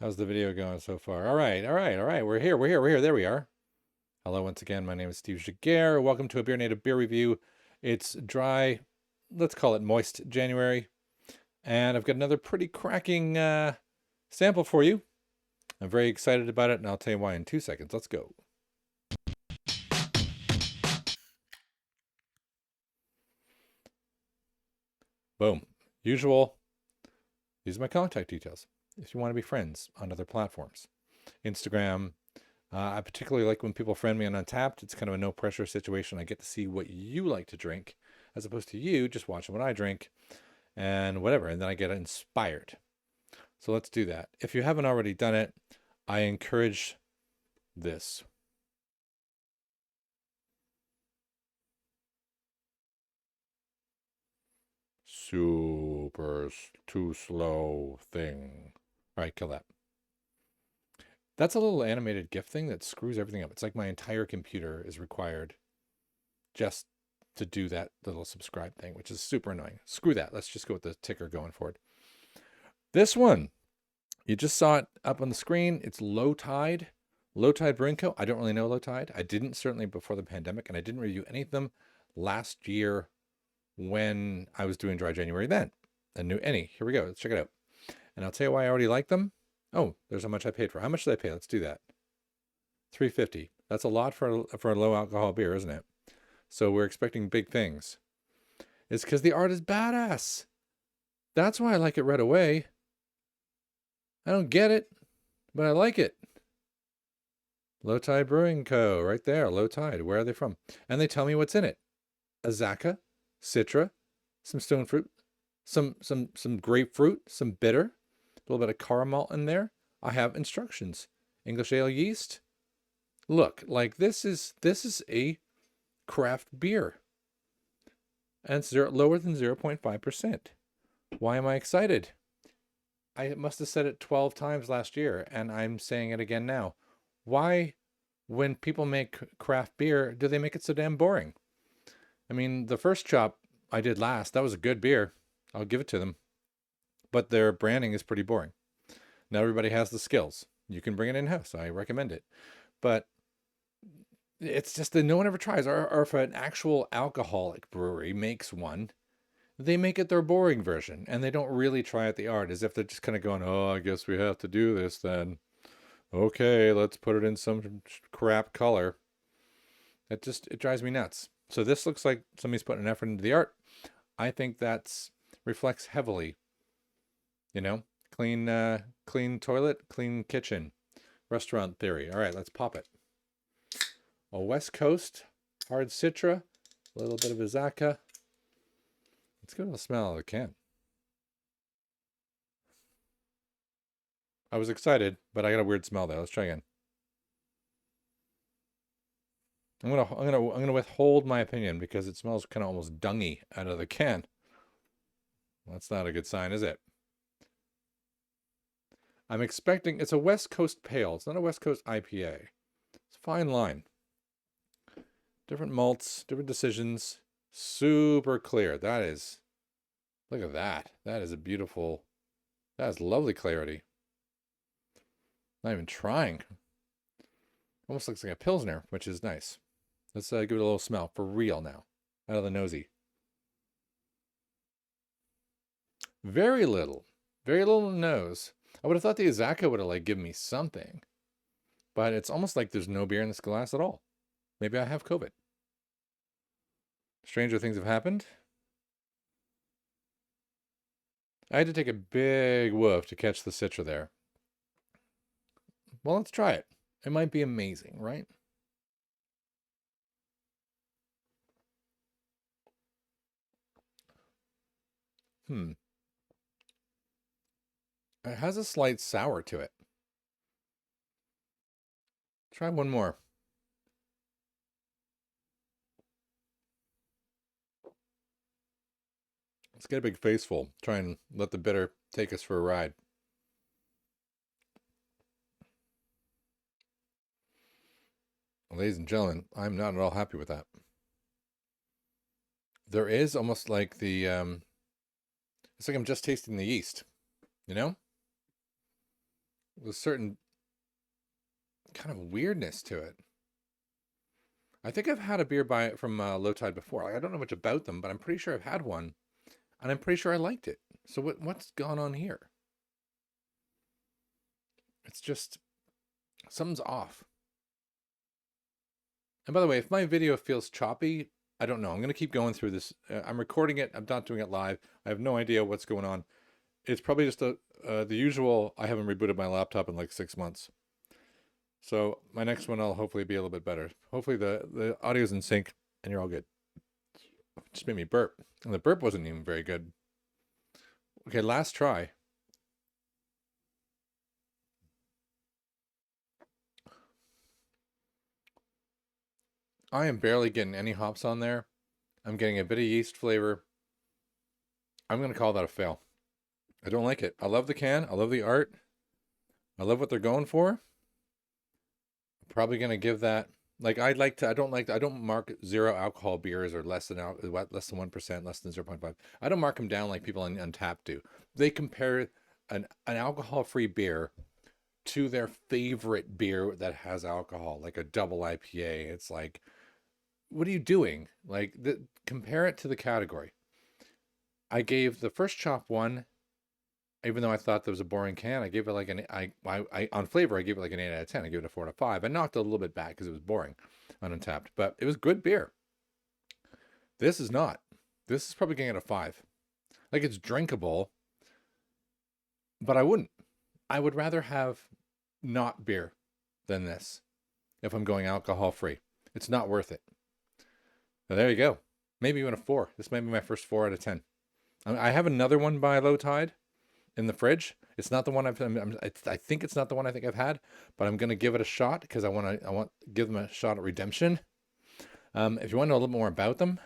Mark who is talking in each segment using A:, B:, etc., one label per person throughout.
A: How's the video going so far? All right, all right, all right. We're here, we're here, we're here. There we are. Hello once again. My name is Steve Jaguar. Welcome to a BeerNative beer review. It's dry, let's call it moist January. And I've got another pretty cracking sample for you. I'm very excited about it, and I'll tell you why in 2 seconds. Let's go. Boom. Usual. These are my contact details if you want to be friends on other platforms. Instagram. I particularly like when people friend me on Untapped. It's kind of a no pressure situation. I get to see what you like to drink as opposed to you just watching what I drink and whatever. And then I get inspired. So let's do that. If you haven't already done it, I encourage this. Super too slow thing. All right, kill that. That's a little animated GIF thing that screws everything up. It's like my entire computer is required just to do that little subscribe thing, which is super annoying. Screw that. Let's just go with the ticker going forward. This one, you just saw it up on the screen. It's Lowtide Brewing Co. I don't really know Lowtide. I didn't certainly before the pandemic, and I didn't review any of them last year when I was doing Dry January then. I knew any. Here we go. Let's check it out. And I'll tell you why I already like them. Oh, there's how much I paid for. How much did I pay? Let's do that. $3.50. That's a lot for a low alcohol beer, isn't it? So we're expecting big things. It's because the art is badass. That's why I like it right away. I don't get it, but I like it. Lowtide Brewing Co. right there. Lowtide. Where are they from? And they tell me what's in it. Azacca, Citra, some stone fruit, some grapefruit, some bitter, a little bit of caramel in there. I have instructions. English ale yeast. Look, like this is a craft beer. And it's lower than 0.5%. Why am I excited? I must have said it 12 times last year, and I'm saying it again now. Why, when people make craft beer, do they make it so damn boring? I mean, the first chop I did last, that was a good beer. I'll give it to them. But their branding is pretty boring. Now everybody has the skills. You can bring it in-house. I recommend it. But it's just that no one ever tries. Or if an actual alcoholic brewery makes one, they make it their boring version. And they don't really try out the art, as if they're just kind of going, oh, I guess we have to do this then. Okay, let's put it in some crap color. It drives me nuts. So this looks like somebody's putting an effort into the art. I think that's reflects heavily, clean toilet, clean kitchen, restaurant theory. All right, let's pop it. A West Coast hard Citra, a little bit of Azacca. Let's give it a smell of the can. I was excited, but I got a weird smell though. Let's try again. I'm gonna withhold my opinion because it smells kind of almost dungy out of the can. Well, that's not a good sign, is it? I'm expecting it's a West Coast pale. It's not a West Coast IPA. It's a fine line. Different malts, different decisions. Super clear. Look at that. That is lovely clarity. Not even trying. Almost looks like a Pilsner, which is nice. Let's give it a little smell for real now. Out of the nosy. Very little nose. I would have thought the Azacca would have given me something. But it's almost like there's no beer in this glass at all. Maybe I have COVID. Stranger things have happened. I had to take a big woof to catch the Citra there. Well, let's try it. It might be amazing, right? It has a slight sour to it. Try one more. Let's get a big faceful. Try and let the bitter take us for a ride. Ladies and gentlemen, I'm not at all happy with that. There is almost like it's like I'm just tasting the yeast, you know? with a certain kind of weirdness to it. I think I've had a beer from Lowtide before. Like, I don't know much about them, but I'm pretty sure I've had one, and I'm pretty sure I liked it. So what's gone on here? It's just something's off. And by the way, if my video feels choppy, I don't know. I'm going to keep going through this. I'm recording it. I'm not doing it live. I have no idea what's going on. It's probably just the usual. I haven't rebooted my laptop in like 6 months. So my next one, I'll hopefully be a little bit better. Hopefully the audio's in sync and you're all good. Just made me burp. And the burp wasn't even very good. Okay, last try. I am barely getting any hops on there. I'm getting a bit of yeast flavor. I'm going to call that a fail. I don't like it. I love the can. I love the art. I love what they're going for. I'm probably going to give that, like, I don't mark zero alcohol beers or less than 1%, less than 0.5. I don't mark them down like people on Untappd do. They compare an alcohol-free beer to their favorite beer that has alcohol, like a double IPA. It's like, what are you doing? Like, compare it to the category. I gave the first chop one, even though I thought that was a boring can, I gave it like on flavor, I gave it like an 8 out of 10. I gave it a 4 out of 5. I knocked it a little bit back because it was boring on Untappd, but it was good beer. This is not. This is probably getting a 5. Like, it's drinkable, but I wouldn't. I would rather have not beer than this if I'm going alcohol free. It's not worth it. So there you go. Maybe even a 4. This might be my first 4 out of 10. I have another one by Lowtide in the fridge. It's not the one I think it's not the one I think I've had, but I'm going to give it a shot because I want to give them a shot at redemption. If you want to know a little more about them,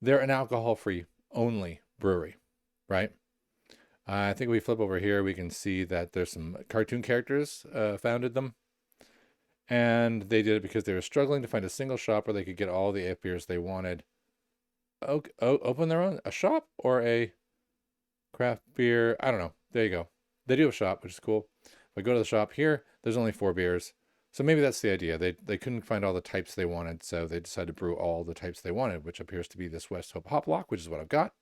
A: they're an alcohol-free only brewery, right? I think we flip over here, we can see that there's some cartoon characters founded them. And they did it because they were struggling to find a single shop where they could get all the beers they wanted. Open their own, a shop or a craft beer? I don't know. There you go. They do have a shop, which is cool. If I go to the shop here, there's only 4 beers. So maybe that's the idea. They couldn't find all the types they wanted, so they decided to brew all the types they wanted, which appears to be this West Hope Hop Block, which is what I've got.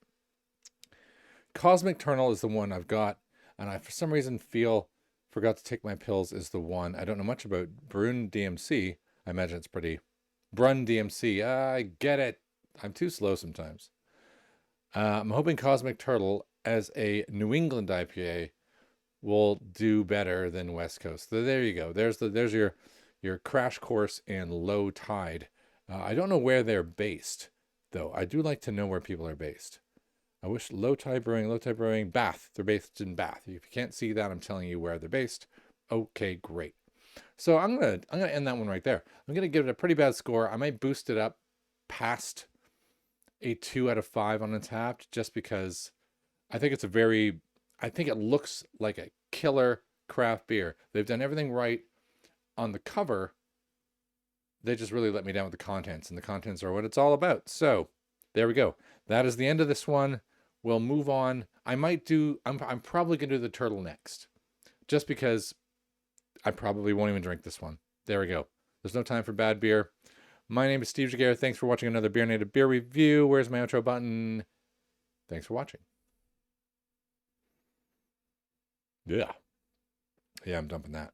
A: Cosmic Eternal is the one I've got, and I, for some reason, forgot to take my pills is the one. I don't know much about Brun DMC. I imagine it's pretty. Brun DMC. I get it. I'm too slow sometimes. I'm hoping Cosmic Turtle as a New England IPA will do better than West Coast. So there you go. There's your crash course in Lowtide. I don't know where they're based, though. I do like to know where people are based. I wish Lowtide Brewing, Bath. They're based in Bath. If you can't see that, I'm telling you where they're based. Okay, great. So I'm gonna end that one right there. I'm gonna give it a pretty bad score. I might boost it up past a 2 out of 5 on Untappd just because I think it looks like a killer craft beer. They've done everything right on the cover. They just really let me down with the contents, and the contents are what it's all about. So there we go. That is the end of this one. We'll move on. I'm probably going to do the turtle next, just because I probably won't even drink this one. There we go. There's no time for bad beer. My name is Steve Jagger. Thanks for watching another BeerNative beer review. Where's my outro button? Thanks for watching. Yeah, I'm dumping that.